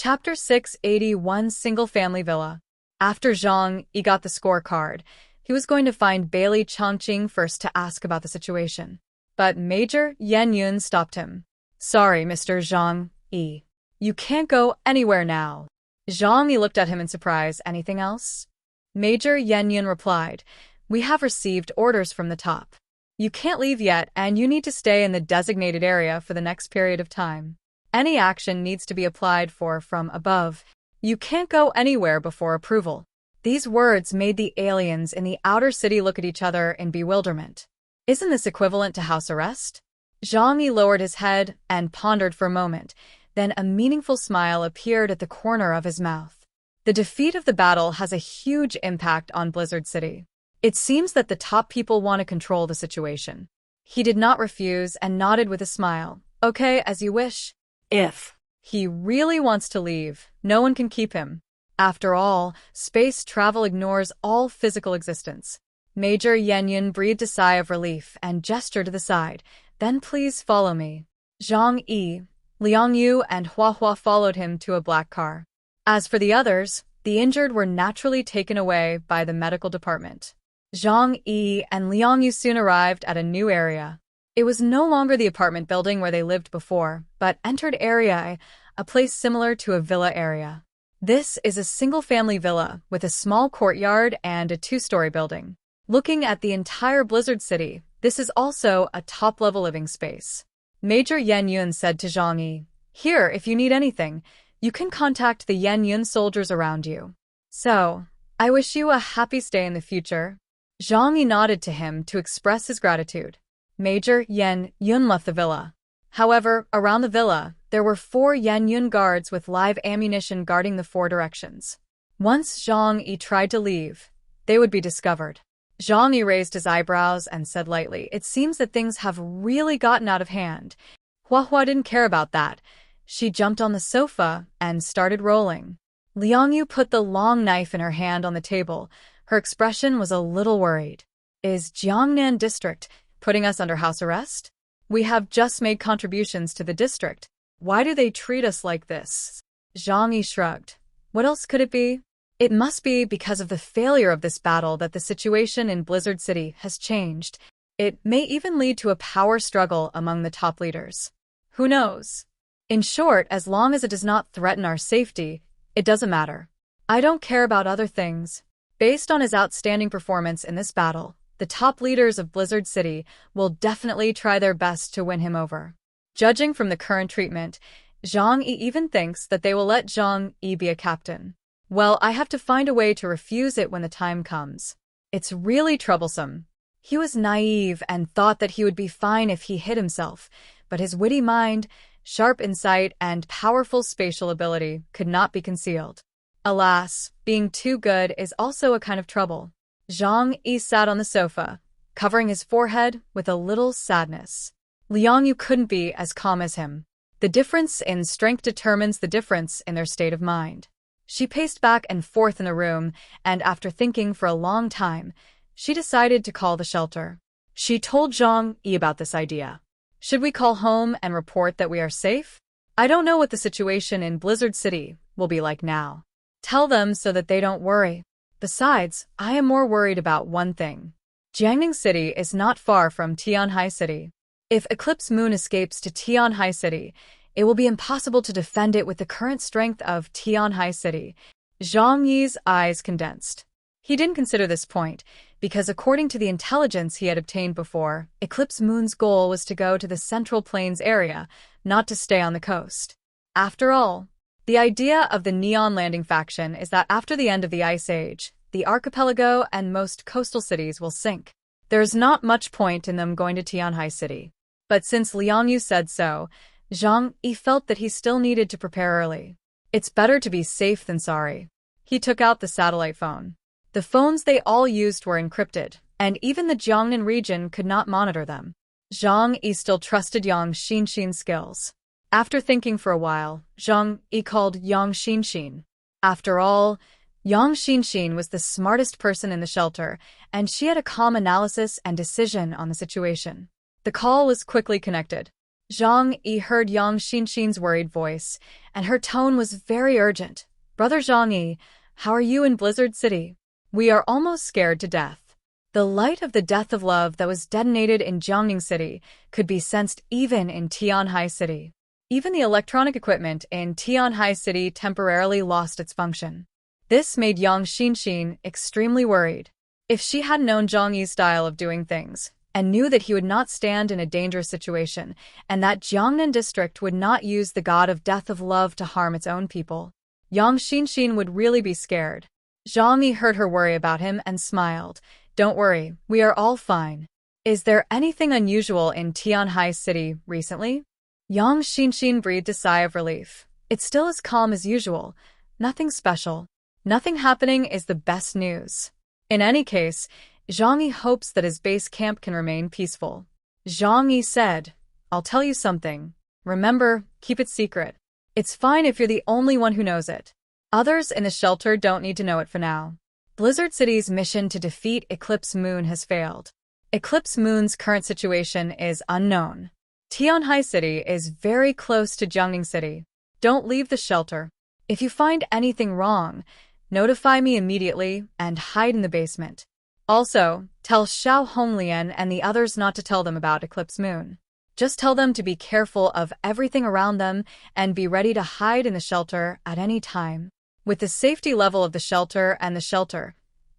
Chapter 681 Single-Family Villa. After Zhang Yi got the scorecard, he was going to find Bailey Chongqing first to ask about the situation. But Major Yan Yun stopped him. "Sorry, Mr. Zhang Yi. You can't go anywhere now." Zhang Yi looked at him in surprise. "Anything else?" Major Yan Yun replied, "We have received orders from the top. You can't leave yet, and you need to stay in the designated area for the next period of time. Any action needs to be applied for from above. You can't go anywhere before approval." These words made the aliens in the outer city look at each other in bewilderment. Isn't this equivalent to house arrest? Zhang Yi lowered his head and pondered for a moment. Then a meaningful smile appeared at the corner of his mouth. The defeat of the battle has a huge impact on Blizzard City. It seems that the top people want to control the situation. He did not refuse and nodded with a smile. "Okay, as you wish." If he really wants to leave, no one can keep him. After all, space travel ignores all physical existence. Major Yan Yun breathed a sigh of relief and gestured to the side. "Then please follow me." Zhang Yi, Liang Yu, and Hua Hua followed him to a black car. As for the others, the injured were naturally taken away by the medical department. Zhang Yi and Liang Yu soon arrived at a new area. It was no longer the apartment building where they lived before, but entered Area, a place similar to a villa area. This is a single-family villa with a small courtyard and a two-story building. Looking at the entire Blizzard City, this is also a top-level living space. Major Yan Yun said to Zhang Yi, "Here, if you need anything, you can contact the Yan Yun soldiers around you. So, I wish you a happy stay in the future." Zhang Yi nodded to him to express his gratitude. Major Yan Yun left the villa. However, around the villa, there were 4 Yan Yun guards with live ammunition guarding the 4 directions. Once Zhang Yi tried to leave, they would be discovered. Zhang Yi raised his eyebrows and said lightly, "It seems that things have really gotten out of hand." Hua Hua didn't care about that. She jumped on the sofa and started rolling. Liang Yu put the long knife in her hand on the table. Her expression was a little worried. "Is Jiangnan District putting us under house arrest? We have just made contributions to the district. Why do they treat us like this?" Zhang Yi shrugged. What else could it be? It must be because of the failure of this battle that the situation in Blizzard City has changed. It may even lead to a power struggle among the top leaders. Who knows? In short, as long as it does not threaten our safety, it doesn't matter. I don't care about other things. Based on his outstanding performance in this battle, the top leaders of Blizzard City will definitely try their best to win him over. Judging from the current treatment, Zhang Yi even thinks that they will let Zhang Yi be a captain. Well, I have to find a way to refuse it when the time comes. It's really troublesome. He was naive and thought that he would be fine if he hid himself, but his witty mind, sharp insight, and powerful spatial ability could not be concealed. Alas, being too good is also a kind of trouble. Zhang Yi sat on the sofa, covering his forehead with a little sadness. Liang Yu couldn't be as calm as him. The difference in strength determines the difference in their state of mind. She paced back and forth in the room, and after thinking for a long time, she decided to call the shelter. She told Zhang Yi about this idea. "Should we call home and report that we are safe? I don't know what the situation in Blizzard City will be like now. Tell them so that they don't worry. Besides, I am more worried about one thing. Jiangning City is not far from Tianhai City. If Eclipse Moon escapes to Tianhai City, it will be impossible to defend it with the current strength of Tianhai City." Zhang Yi's eyes condensed. He didn't consider this point, because according to the intelligence he had obtained before, Eclipse Moon's goal was to go to the Central Plains area, not to stay on the coast. After all, the idea of the Neon Landing faction is that after the end of the Ice Age, the archipelago and most coastal cities will sink. There's not much point in them going to Tianhai City. But since Liang Yu said so, Zhang Yi felt that he still needed to prepare early. It's better to be safe than sorry. He took out the satellite phone. The phones they all used were encrypted, and even the Jiangnan region could not monitor them. Zhang Yi still trusted Yang Xinxin's skills. After thinking for a while, Zhang Yi called Yang Xinxin. After all, Yang Xinxin was the smartest person in the shelter, and she had a calm analysis and decision on the situation. The call was quickly connected. Zhang Yi heard Yang Xinxin's worried voice, and her tone was very urgent. Brother Zhang Yi, how are you in Blizzard City? We are almost scared to death. The light of the death of love that was detonated in Jiangning City could be sensed even in Tianhai City. Even the electronic equipment in Tianhai City temporarily lost its function. This made Yang Xinxin extremely worried. If she had known Zhang Yi's style of doing things, and knew that he would not stand in a dangerous situation, and that Jiangnan district would not use the god of death of love to harm its own people, Yang Xinxin would really be scared. Zhang Yi heard her worry about him and smiled. Don't worry, we are all fine. Is there anything unusual in Tianhai City recently? Yang Xinxin breathed a sigh of relief. It's still as calm as usual. Nothing special. Nothing happening is the best news. In any case, Zhang Yi hopes that his base camp can remain peaceful. Zhang Yi said, I'll tell you something. Remember, keep it secret. It's fine if you're the only one who knows it. Others in the shelter don't need to know it for now. Blizzard City's mission to defeat Eclipse Moon has failed. Eclipse Moon's current situation is unknown. Tianhai City is very close to Jiangning City. Don't leave the shelter. If you find anything wrong, notify me immediately and hide in the basement. Also, tell Xiao Honglian and the others not to tell them about Eclipse Moon. Just tell them to be careful of everything around them and be ready to hide in the shelter at any time. With the safety level of the shelter,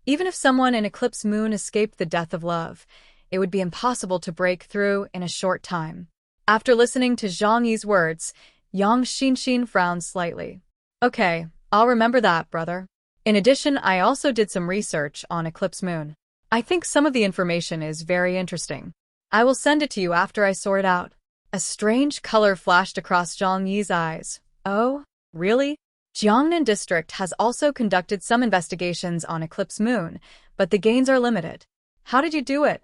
even if someone in Eclipse Moon escaped the death of love, it would be impossible to break through in a short time. After listening to Zhang Yi's words, Yang Xinxin frowned slightly. Okay, I'll remember that, brother. In addition, I also did some research on Eclipse Moon. I think some of the information is very interesting. I will send it to you after I sort it out. A strange color flashed across Zhang Yi's eyes. Oh, really? Jiangnan District has also conducted some investigations on Eclipse Moon, but the gains are limited. How did you do it?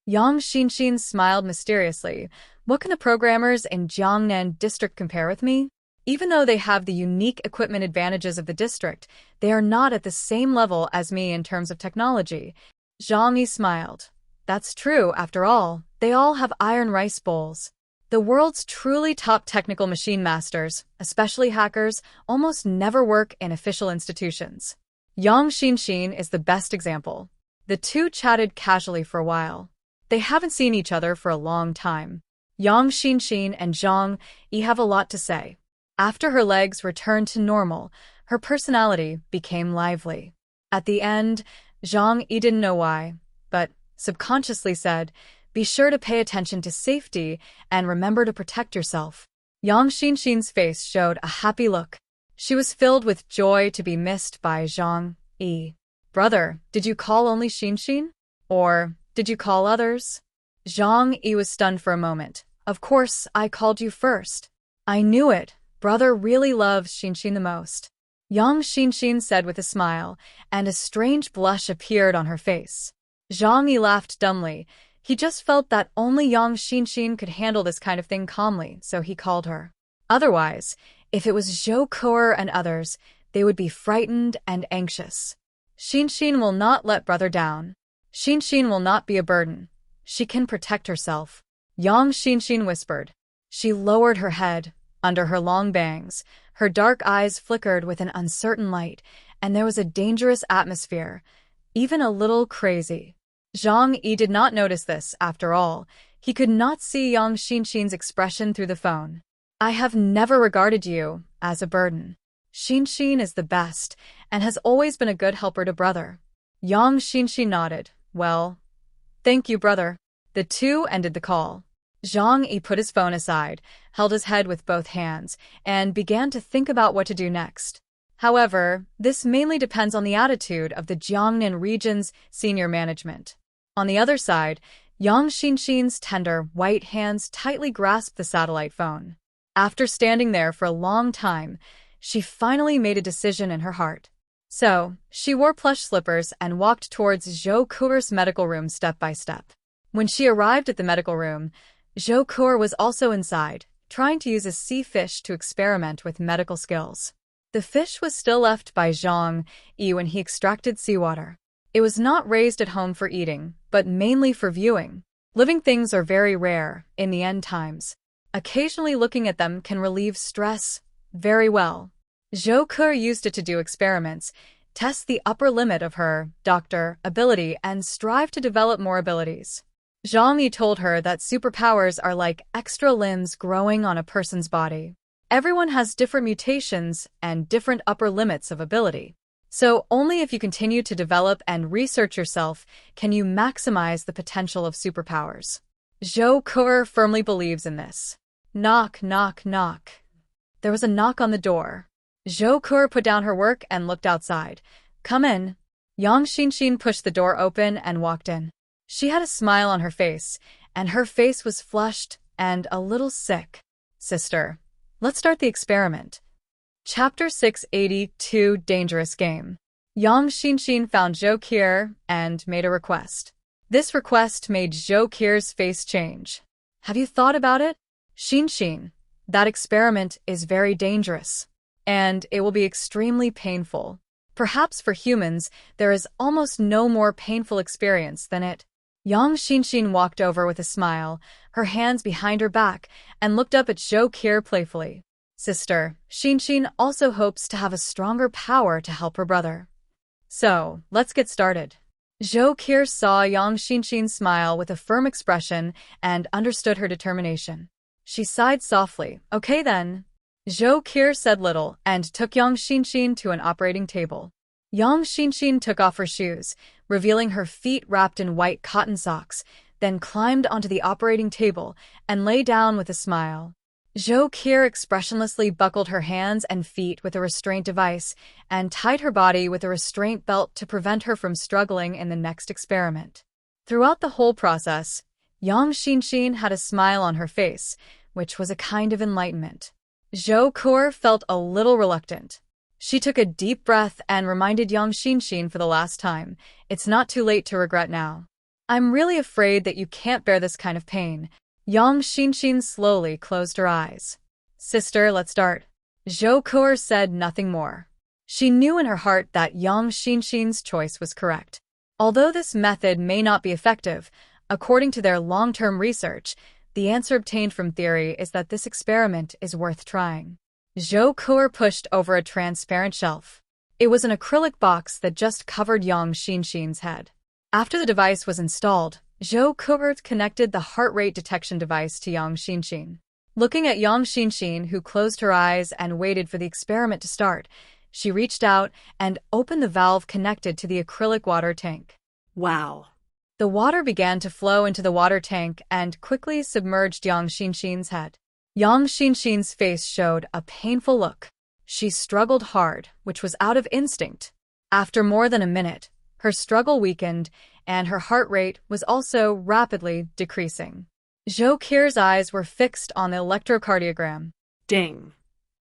Yang Xinxin smiled mysteriously. What can the programmers in Jiangnan District compare with me? Even though they have the unique equipment advantages of the district, they are not at the same level as me in terms of technology. Zhang Yi smiled. That's true, after all. They all have iron rice bowls. The world's truly top technical machine masters, especially hackers, almost never work in official institutions. Yang Xinxin is the best example. The two chatted casually for a while. They haven't seen each other for a long time. Yang Xinxin and Zhang Yi have a lot to say. After her legs returned to normal, her personality became lively. At the end, Zhang Yi didn't know why, but subconsciously said, be sure to pay attention to safety and remember to protect yourself. Yang Xinxin's face showed a happy look. She was filled with joy to be missed by Zhang Yi. Brother, did you call only Xinxin? Or did you call others? Zhang Yi was stunned for a moment. Of course, I called you first. I knew it. Brother really loves Xinxin the most. Yang Xinxin said with a smile, and a strange blush appeared on her face. Zhang Yi laughed dumbly. He just felt that only Yang Xinxin could handle this kind of thing calmly, so he called her. Otherwise, if it was Zhou Kuer and others, they would be frightened and anxious. Xinxin will not let brother down. Xinxin will not be a burden. She can protect herself. Yang Xinxin whispered. She lowered her head. Under her long bangs, her dark eyes flickered with an uncertain light, and there was a dangerous atmosphere, even a little crazy. Zhang Yi did not notice this, after all. He could not see Yang Xinxin's expression through the phone. I have never regarded you as a burden. Xinxin is the best, and has always been a good helper to brother. Yang Xinxin nodded. Well, thank you, brother. The two ended the call. Zhang Yi put his phone aside, held his head with both hands, and began to think about what to do next. However, this mainly depends on the attitude of the Jiangnan region's senior management. On the other side, Yang Xinxin's tender, white hands tightly grasped the satellite phone. After standing there for a long time, she finally made a decision in her heart. So, she wore plush slippers and walked towards Zhou Kuer's medical room step by step. When she arrived at the medical room, Zhou Kuer was also inside, trying to use a sea fish to experiment with medical skills. The fish was still left by Zhang Yi when he extracted seawater. It was not raised at home for eating, but mainly for viewing. Living things are very rare in the end times. Occasionally looking at them can relieve stress very well. Zhou Ke used it to do experiments, test the upper limit of her doctor ability, and strive to develop more abilities. Zhang Yi told her that superpowers are like extra limbs growing on a person's body. Everyone has different mutations and different upper limits of ability. So only if you continue to develop and research yourself can you maximize the potential of superpowers. Zhou Ke firmly believes in this. Knock, knock, knock. There was a knock on the door. Zhou Ke put down her work and looked outside. Come in. Yang Xinxin pushed the door open and walked in. She had a smile on her face, and her face was flushed and a little sick. Sister, let's start the experiment. Chapter 682 Dangerous Game. Yang Xinxin found Zhou Ke and made a request. This request made Zhou Ke's face change. Have you thought about it? Xinxin, that experiment is very dangerous, and it will be extremely painful. Perhaps for humans, there is almost no more painful experience than it. Yang Xinxin walked over with a smile, her hands behind her back, and looked up at Zhou Ke playfully. Sister, Xinxin also hopes to have a stronger power to help her brother. So, let's get started. Zhou Ke saw Yang Xinxin's smile with a firm expression and understood her determination. She sighed softly. Okay then. Zhou Ke said little and took Yang Xinxin to an operating table. Yang Xinxin took off her shoes, revealing her feet wrapped in white cotton socks, then climbed onto the operating table and lay down with a smile. Zhou Ke expressionlessly buckled her hands and feet with a restraint device and tied her body with a restraint belt to prevent her from struggling in the next experiment. Throughout the whole process, Yang Xinxin had a smile on her face, which was a kind of enlightenment. Zhou Ke felt a little reluctant. She took a deep breath and reminded Yang Xinxin for the last time, it's not too late to regret now. I'm really afraid that you can't bear this kind of pain. Yang Xinxin slowly closed her eyes. Sister, let's start. Zhou Ke said nothing more. She knew in her heart that Yang Xinxin's choice was correct. Although this method may not be effective, according to their long-term research, the answer obtained from theory is that this experiment is worth trying. Zhou Ke pushed over a transparent shelf. It was an acrylic box that just covered Yang Xinxin's head. After the device was installed, Zhou Ke connected the heart rate detection device to Yang Xinxin. Looking at Yang Xinxin, who closed her eyes and waited for the experiment to start, she reached out and opened the valve connected to the acrylic water tank. Wow. The water began to flow into the water tank and quickly submerged Yang Xinxin's head. Yang Xinxin's face showed a painful look. She struggled hard, which was out of instinct. After more than a minute, her struggle weakened, and her heart rate was also rapidly decreasing. Zhou Ke's eyes were fixed on the electrocardiogram. Ding.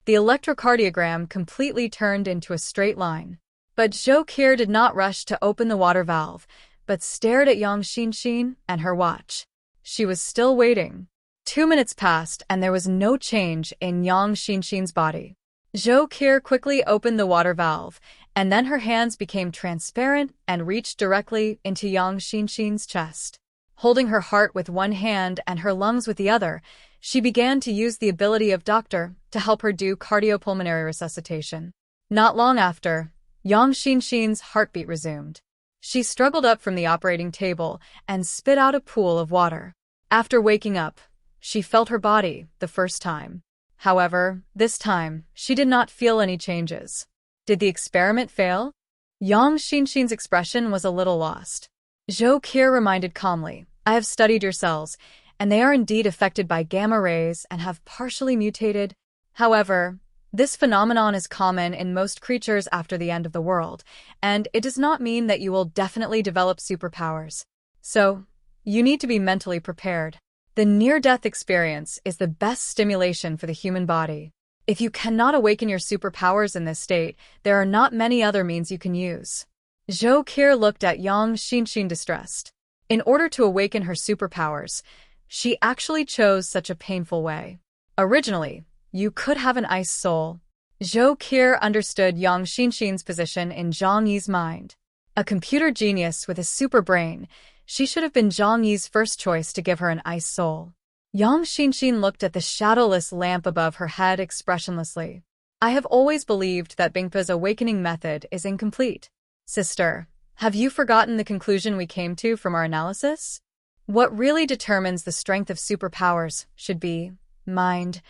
The electrocardiogram completely turned into a straight line. But Zhou Ke did not rush to open the water valve, but stared at Yang Xinxin and her watch. She was still waiting. 2 minutes passed and there was no change in Yang Xinxin's body. Zhou Ke quickly opened the water valve, and then her hands became transparent and reached directly into Yang Xinxin's chest. Holding her heart with one hand and her lungs with the other, she began to use the ability of doctor to help her do cardiopulmonary resuscitation. Not long after, Yang Xinxin's heartbeat resumed. She struggled up from the operating table and spit out a pool of water. After waking up, she felt her body the first time. However, this time, she did not feel any changes. Did the experiment fail? Yang Xinxin's expression was a little lost. Zhou Ke reminded calmly, I have studied your cells, and they are indeed affected by gamma rays and have partially mutated. However, this phenomenon is common in most creatures after the end of the world, and it does not mean that you will definitely develop superpowers. So, you need to be mentally prepared. The near-death experience is the best stimulation for the human body. If you cannot awaken your superpowers in this state, there are not many other means you can use. Zhou Ke looked at Yang Xinxin distressed. In order to awaken her superpowers, she actually chose such a painful way. Originally, you could have an ice soul. Zhou Ke understood Yang Xinxin's position in Zhang Yi's mind. A computer genius with a super brain, she should have been Zhang Yi's first choice to give her an ice soul. Yang Xinxin looked at the shadowless lamp above her head expressionlessly. I have always believed that Bingpa's awakening method is incomplete. Sister, have you forgotten the conclusion we came to from our analysis? What really determines the strength of superpowers should be mind.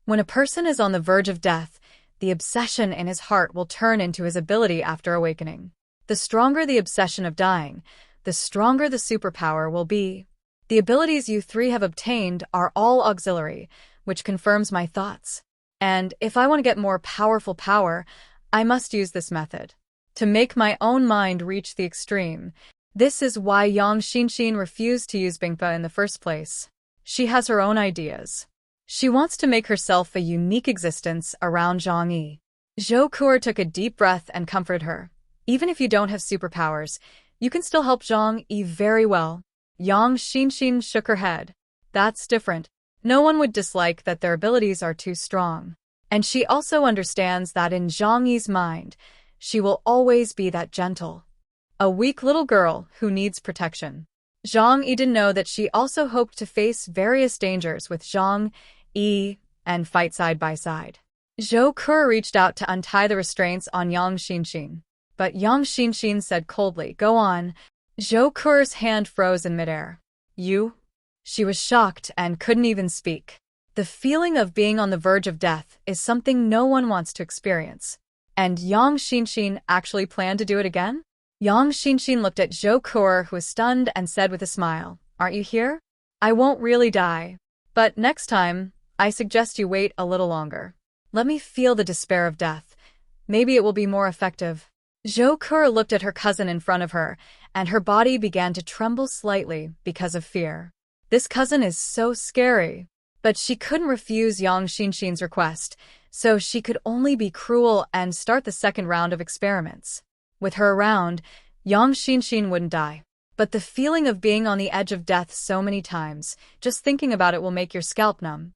When a person is on the verge of death, the obsession in his heart will turn into his ability after awakening. The stronger the obsession of dying, the stronger the superpower will be. The abilities you three have obtained are all auxiliary, which confirms my thoughts. And if I want to get more powerful power, I must use this method. To make my own mind reach the extreme. This is why Yang Xinxin refused to use Bingpa in the first place. She has her own ideas. She wants to make herself a unique existence around Zhang Yi. Zhou Kuo took a deep breath and comforted her. Even if you don't have superpowers, you can still help Zhang Yi very well. Yang Xinxin shook her head. That's different. No one would dislike that their abilities are too strong. And she also understands that in Zhang Yi's mind, she will always be that gentle. A weak little girl who needs protection. Zhang Yi didn't know that she also hoped to face various dangers with Zhang Yi and fight side by side. Zhou Kuo reached out to untie the restraints on Yang Xinxin. But Yang Xinxin said coldly, "Go on." Zhou Kuo's hand froze in midair. You? She was shocked and couldn't even speak. The feeling of being on the verge of death is something no one wants to experience. And Yang Xinxin actually planned to do it again? Yang Xinxin looked at Zhou Kuo, who was stunned, and said with a smile, "Aren't you here? I won't really die. But next time, I suggest you wait a little longer. Let me feel the despair of death. Maybe it will be more effective." Zhou Kuo looked at her cousin in front of her, and her body began to tremble slightly because of fear. This cousin is so scary. But she couldn't refuse Yang Xinxin's request, so she could only be cruel and start the second round of experiments. With her around, Yang Xinxin wouldn't die. But the feeling of being on the edge of death so many times, just thinking about it will make your scalp numb.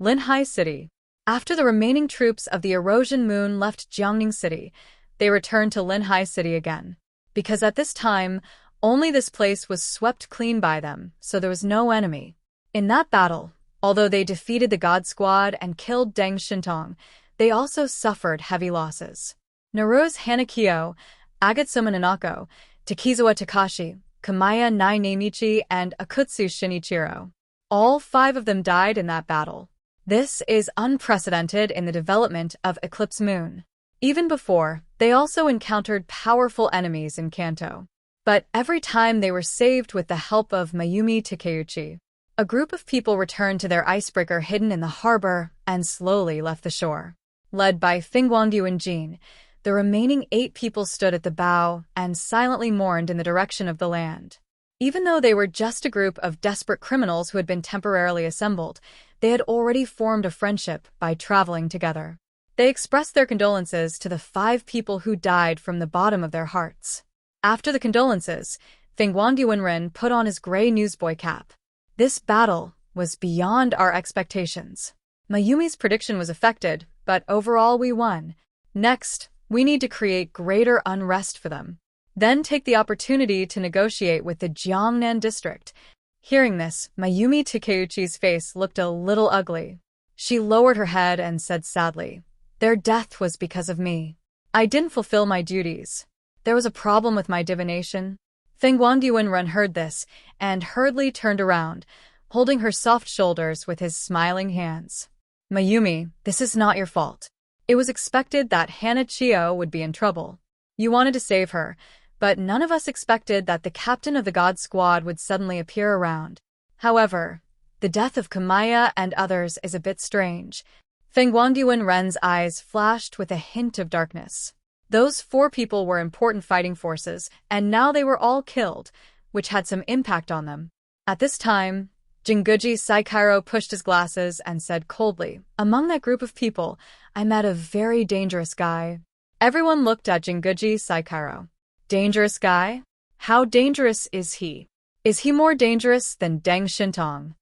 Linhai City. After the remaining troops of the Erosion Moon left Jiangning City, they returned to Linhai City again. Because at this time, only this place was swept clean by them, so there was no enemy. In that battle, although they defeated the God Squad and killed Deng Shintong, they also suffered heavy losses. Naru's Hanakyo, Agatsuma Nanako, Takizawa Takashi, Kamaya Nai Neimichi, and Akutsu Shinichiro. All 5 of them died in that battle. This is unprecedented in the development of Eclipse Moon. Even before, they also encountered powerful enemies in Kanto. But every time they were saved with the help of Mayumi Takeuchi. A group of people returned to their icebreaker hidden in the harbor and slowly left the shore. Led by Fingguangyu and Jin, the remaining 8 people stood at the bow and silently mourned in the direction of the land. Even though they were just a group of desperate criminals who had been temporarily assembled, they had already formed a friendship by traveling together. They expressed their condolences to the 5 people who died from the bottom of their hearts. After the condolences, Fingguangyu Wenren put on his gray newsboy cap. This battle was beyond our expectations. Mayumi's prediction was affected, but overall we won. Next, we need to create greater unrest for them. Then take the opportunity to negotiate with the Jiangnan district. Hearing this, Mayumi Takeuchi's face looked a little ugly. She lowered her head and said sadly, "Their death was because of me. I didn't fulfill my duties. There was a problem with my divination." Fingguangyu Wenren heard this and hurriedly turned around, holding her soft shoulders with his smiling hands. "Mayumi, this is not your fault. It was expected that Hana Chio would be in trouble. You wanted to save her, but none of us expected that the captain of the God Squad would suddenly appear around. However, the death of Kamaya and others is a bit strange." Fingguangyu Wenren's eyes flashed with a hint of darkness. Those 4 people were important fighting forces, and now they were all killed, which had some impact on them. At this time, Jinguji Seiichiro pushed his glasses and said coldly, "Among that group of people, I met a very dangerous guy." Everyone looked at Jinguji Seiichiro. Dangerous guy? How dangerous is he? Is he more dangerous than Deng Shintong?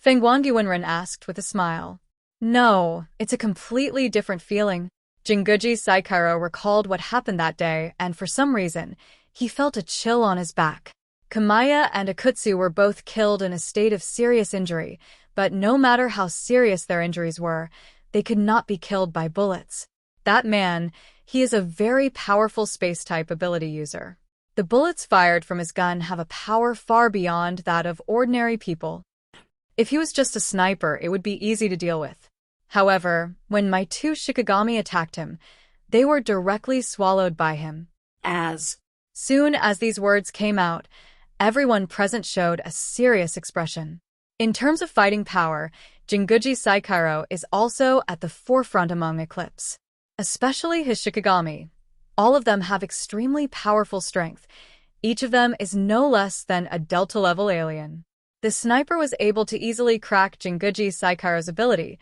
Fingguangyu Wenren asked with a smile. No, it's a completely different feeling. Jinguji Seiichiro recalled what happened that day, and for some reason, he felt a chill on his back. Kamaya and Akutsu were both killed in a state of serious injury, But no matter how serious their injuries were, they could not be killed by bullets. That man, he is a very powerful space-type ability user. The bullets fired from his gun have a power far beyond that of ordinary people. If he was just a sniper, it would be easy to deal with. However, when my two Shikigami attacked him, they were directly swallowed by him. As soon as these words came out, everyone present showed a serious expression. In terms of fighting power, Jinguji Seiichiro is also at the forefront among Eclipse. Especially his Shikigami. All of them have extremely powerful strength. Each of them is no less than a Delta-level alien. The sniper was able to easily crack Jinguji Seiichiro's ability.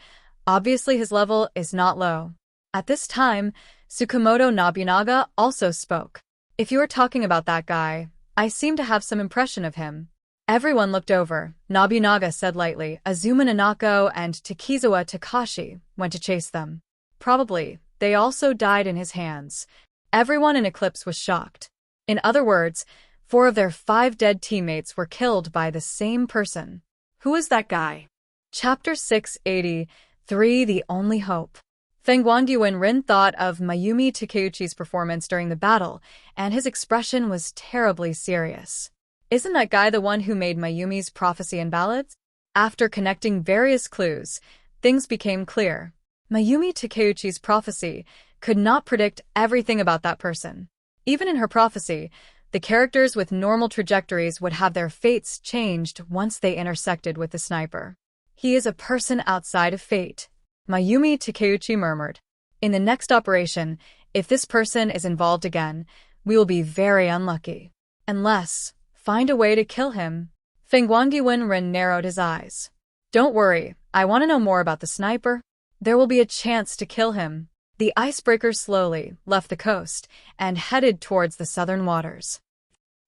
Obviously his level is not low. At this time, Tsukamoto Nobunaga also spoke. If you are talking about that guy, I seem to have some impression of him. Everyone looked over. Nobunaga said lightly, Azuma Nanako and Takizawa Takashi went to chase them. Probably, they also died in his hands. Everyone in Eclipse was shocked. In other words, 4 of their 5 dead teammates were killed by the same person. Who is that guy? Chapter 683, The Only Hope. Fengguangyuan Rin thought of Mayumi Takeuchi's performance during the battle, and his expression was terribly serious. Isn't that guy the one who made Mayumi's prophecy and ballads? After connecting various clues, things became clear. Mayumi Takeuchi's prophecy could not predict everything about that person. Even in her prophecy, the characters with normal trajectories would have their fates changed once they intersected with the sniper. He is a person outside of fate, Mayumi Takeuchi murmured. In the next operation, if this person is involved again, we will be very unlucky. Unless, find a way to kill him. Fengguangyuan Ren narrowed his eyes. Don't worry, I want to know more about the sniper. There will be a chance to kill him. The icebreaker slowly left the coast and headed towards the southern waters.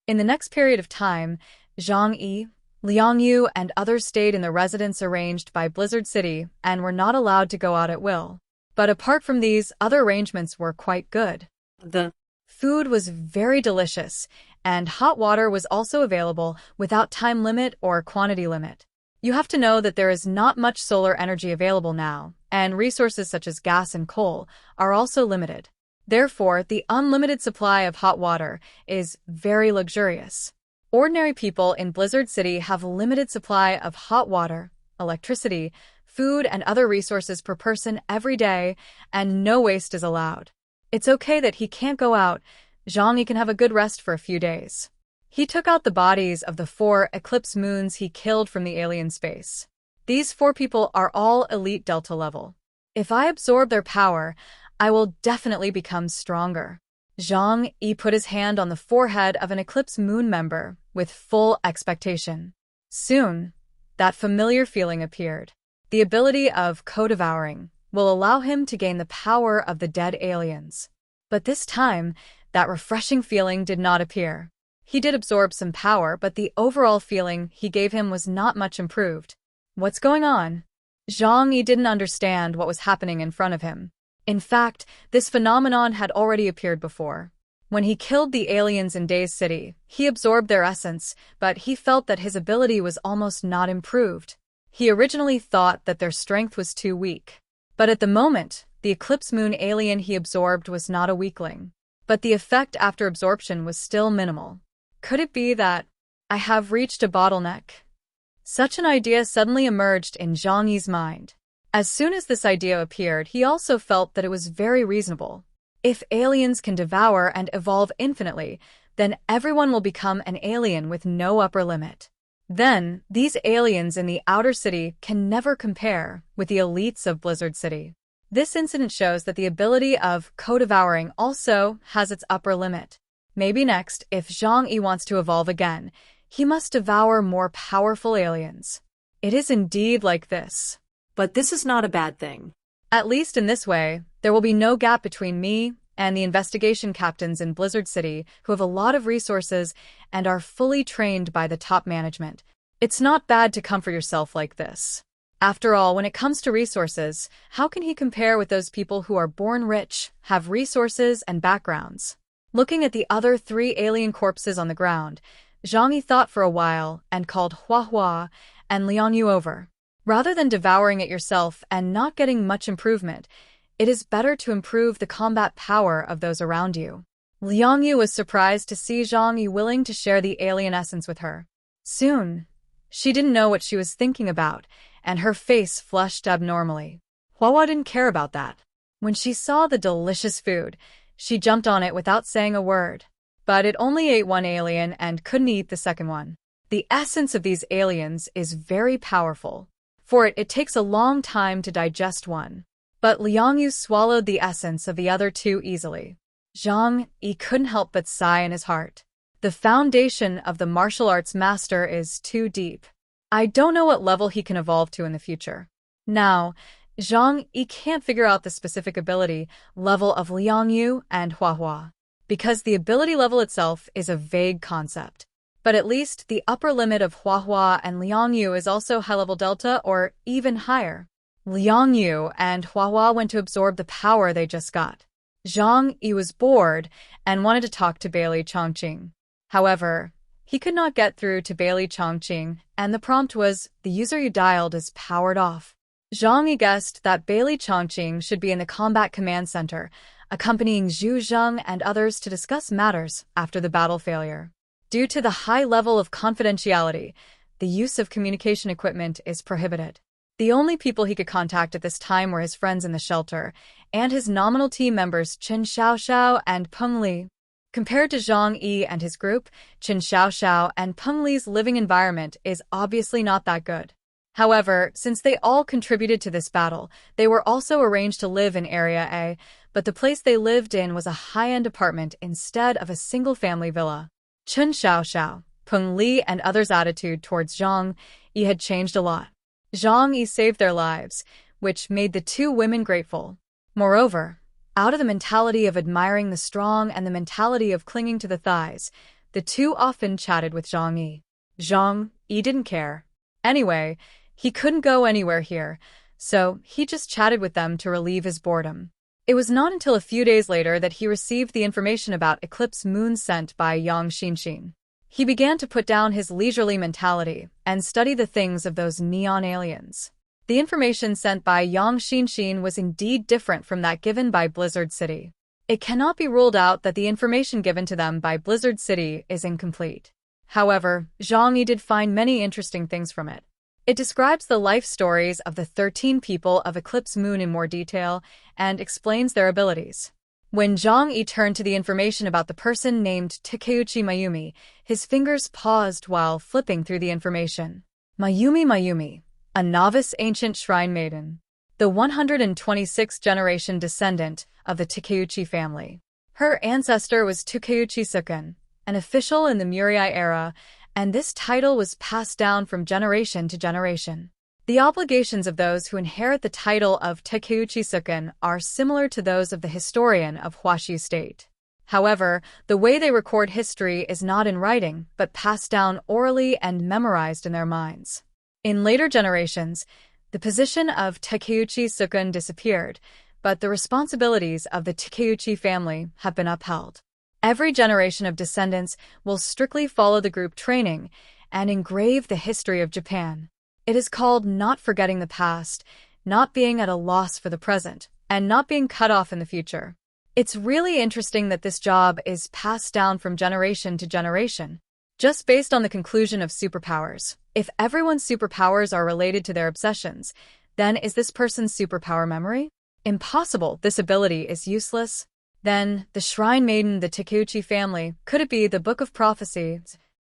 In the next period of time, Zhang Yi, Liang Yu, and others stayed in the residence arranged by Blizzard City and were not allowed to go out at will. But apart from these, other arrangements were quite good. The food was very delicious, and hot water was also available without time limit or quantity limit. You have to know that there is not much solar energy available now, and resources such as gas and coal are also limited. Therefore, the unlimited supply of hot water is very luxurious. Ordinary people in Blizzard City have a limited supply of hot water, electricity, food, and other resources per person every day, and no waste is allowed. It's okay that he can't go out. Zhang Yi can have a good rest for a few days. He took out the bodies of the 4 Eclipse Moons he killed from the alien space. These 4 people are all elite Delta level. If I absorb their power, I will definitely become stronger. Zhang Yi put his hand on the forehead of an Eclipse Moon member with full expectation. Soon, that familiar feeling appeared. The ability of co-devouring will allow him to gain the power of the dead aliens. But this time, that refreshing feeling did not appear. He did absorb some power, but the overall feeling he gave him was not much improved. What's going on? Zhang Yi didn't understand what was happening in front of him. In fact, this phenomenon had already appeared before. When he killed the aliens in Days City, he absorbed their essence, but he felt that his ability was almost not improved. He originally thought that their strength was too weak. But at the moment, the Eclipse Moon alien he absorbed was not a weakling. But the effect after absorption was still minimal. Could it be that I have reached a bottleneck? Such an idea suddenly emerged in Zhang Yi's mind. As soon as this idea appeared, he also felt that it was very reasonable. If aliens can devour and evolve infinitely, then everyone will become an alien with no upper limit. Then, these aliens in the outer city can never compare with the elites of Blizzard City. This incident shows that the ability of co-devouring also has its upper limit. Maybe next, if Zhang Yi wants to evolve again, he must devour more powerful aliens. It is indeed like this. But this is not a bad thing. At least in this way, there will be no gap between me and the investigation captains in Blizzard City who have a lot of resources and are fully trained by the top management. It's not bad to comfort yourself like this. After all, when it comes to resources, how can he compare with those people who are born rich, have resources and backgrounds? Looking at the other 3 alien corpses on the ground, Zhang Yi thought for a while and called Hua Hua and Liang Yu over. Rather than devouring it yourself and not getting much improvement, it is better to improve the combat power of those around you. Liao was surprised to see Zhang Yi willing to share the alien essence with her. Soon, she didn't know what she was thinking about, and her face flushed abnormally. Hua didn't care about that. When she saw the delicious food, she jumped on it without saying a word. But it only ate one alien and couldn't eat the second one. The essence of these aliens is very powerful. For it takes a long time to digest one. But Liao swallowed the essence of the other two easily. Zhang Yi couldn't help but sigh in his heart. The foundation of the martial arts master is too deep. I don't know what level he can evolve to in the future. Now, Zhang Yi can't figure out the specific ability level of Liao and Hua, because the ability level itself is a vague concept. But at least the upper limit of Hua and Liao is also high-level delta or even higher. Liao and Hua went to absorb the power they just got. Zhang Yi was bored and wanted to talk to Bailey Chongqing. However, he could not get through to Bailey Chongqing, and the prompt was, "The user you dialed is powered off." Zhang Yi guessed that Bailey Chongqing should be in the Combat Command Center, accompanying Zhu Zheng and others to discuss matters after the battle failure. Due to the high level of confidentiality, the use of communication equipment is prohibited. The only people he could contact at this time were his friends in the shelter, and his nominal team members Chen Xiaoxiao and Peng Li. Compared to Zhang Yi and his group, Chen Xiaoxiao and Peng Li's living environment is obviously not that good. However, since they all contributed to this battle, they were also arranged to live in Area A, but the place they lived in was a high-end apartment instead of a single-family villa. Chen Xiaoxiao, Peng Li, and others' attitude towards Zhang Yi had changed a lot. Zhang Yi saved their lives, which made the two women grateful. Moreover, out of the mentality of admiring the strong and the mentality of clinging to the thighs, the two often chatted with Zhang Yi. Zhang Yi didn't care. Anyway, he couldn't go anywhere here, so he just chatted with them to relieve his boredom. It was not until a few days later that he received the information about Eclipse Moon sent by Yang Xinxin. He began to put down his leisurely mentality and study the things of those neon aliens. The information sent by Yang Xinxin was indeed different from that given by Blizzard City. It cannot be ruled out that the information given to them by Blizzard City is incomplete. However, Zhang Yi did find many interesting things from it. It describes the life stories of the 13 people of Eclipse Moon in more detail and explains their abilities. When Zhang Yi turned to the information about the person named Takeuchi Mayumi, his fingers paused while flipping through the information. Mayumi, a novice ancient shrine maiden. The 126th generation descendant of the Takeuchi family. Her ancestor was Takeuchi Suken, an official in the Murai era, and this title was passed down from generation to generation. The obligations of those who inherit the title of Takeuchi Suken are similar to those of the historian of Huaxi State. However, the way they record history is not in writing, but passed down orally and memorized in their minds. In later generations, the position of Takeuchi Suken disappeared, but the responsibilities of the Takeuchi family have been upheld. Every generation of descendants will strictly follow the group training and engrave the history of Japan. It is called not forgetting the past, not being at a loss for the present, and not being cut off in the future. It's really interesting that this job is passed down from generation to generation. Just based on the conclusion of superpowers, if everyone's superpowers are related to their obsessions, then is this person's superpower memory? Impossible, this ability is useless. Then, the Shrine Maiden, the Takeuchi family, could it be the Book of Prophecy?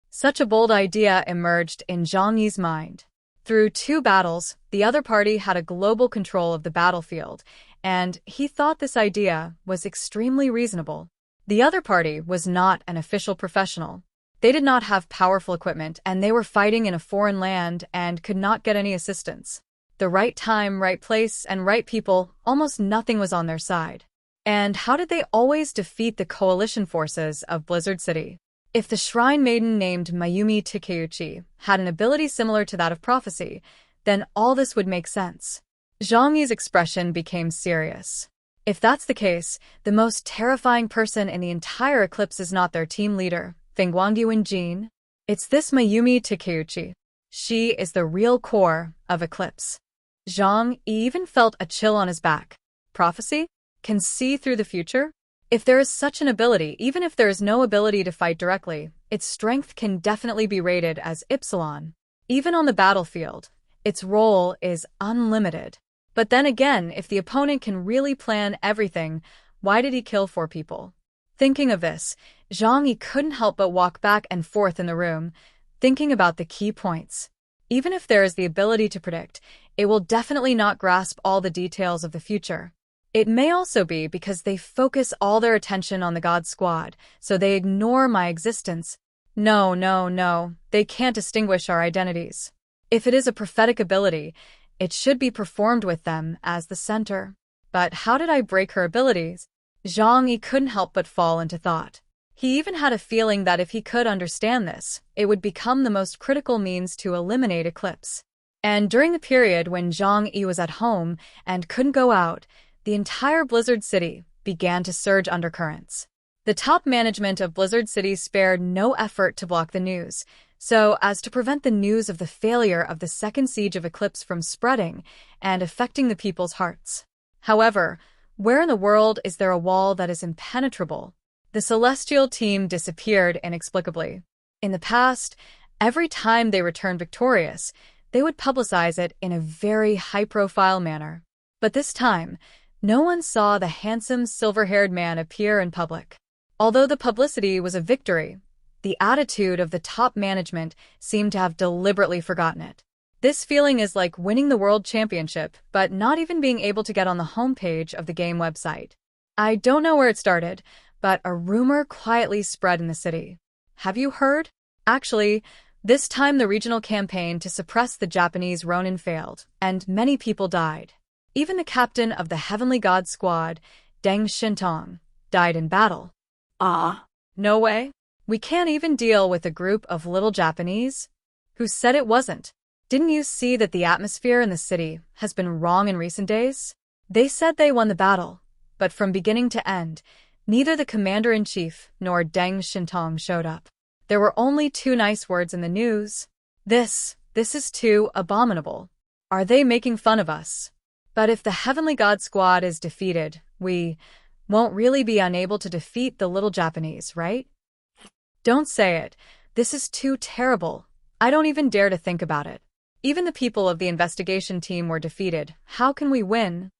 Such a bold idea emerged in Zhang Yi's mind. Through 2 battles, the other party had a global control of the battlefield, and he thought this idea was extremely reasonable. The other party was not an official professional. They did not have powerful equipment, and they were fighting in a foreign land and could not get any assistance. The right time, right place, and right people, almost nothing was on their side. And how did they always defeat the coalition forces of Blizzard City? If the Shrine Maiden named Mayumi Takeuchi had an ability similar to that of prophecy, then all this would make sense. Zhang Yi's expression became serious. If that's the case, the most terrifying person in the entire Eclipse is not their team leader, Fengguangyuan Jin. It's this Mayumi Takeuchi. She is the real core of Eclipse. Zhang even felt a chill on his back. Prophecy? Can see through the future? If there is such an ability, even if there is no ability to fight directly, its strength can definitely be rated as Epsilon. Even on the battlefield, its role is unlimited. But then again, if the opponent can really plan everything, why did he kill 4 people? Thinking of this, Zhang couldn't help but walk back and forth in the room, thinking about the key points. Even if there is the ability to predict, it will definitely not grasp all the details of the future. It may also be because they focus all their attention on the God Squad, so they ignore my existence. No, they can't distinguish our identities. If it is a prophetic ability, it should be performed with them as the center. But how did I break her abilities? Zhang couldn't help but fall into thought. He even had a feeling that if he could understand this, it would become the most critical means to eliminate Eclipse. And during the period when Zhang was at home and couldn't go out, the entire Blizzard City began to surge undercurrents. The top management of Blizzard City spared no effort to block the news, so as to prevent the news of the failure of the second siege of Eclipse from spreading and affecting the people's hearts. However, where in the world is there a wall that is impenetrable? The Celestial team disappeared inexplicably. In the past, every time they returned victorious, they would publicize it in a very high-profile manner. But this time, no one saw the handsome silver-haired man appear in public. Although the publicity was a victory, the attitude of the top management seemed to have deliberately forgotten it. This feeling is like winning the World Championship, but not even being able to get on the homepage of the game website. I don't know where it started, but a rumor quietly spread in the city. Have you heard? Actually, this time the regional campaign to suppress the Japanese Ronin failed, and many people died. Even the captain of the Heavenly God Squad, Deng Shintong, died in battle. No way. We can't even deal with a group of little Japanese? Who said it wasn't? Didn't you see that the atmosphere in the city has been wrong in recent days? They said they won the battle, but from beginning to end, neither the commander-in-chief nor Deng Shintong showed up. There were only 2 nice words in the news. This is too abominable. Are they making fun of us? But if the Heavenly God Squad is defeated, we won't really be unable to defeat the little Japanese, right? Don't say it. This is too terrible. I don't even dare to think about it. Even the people of the investigation team were defeated. How can we win?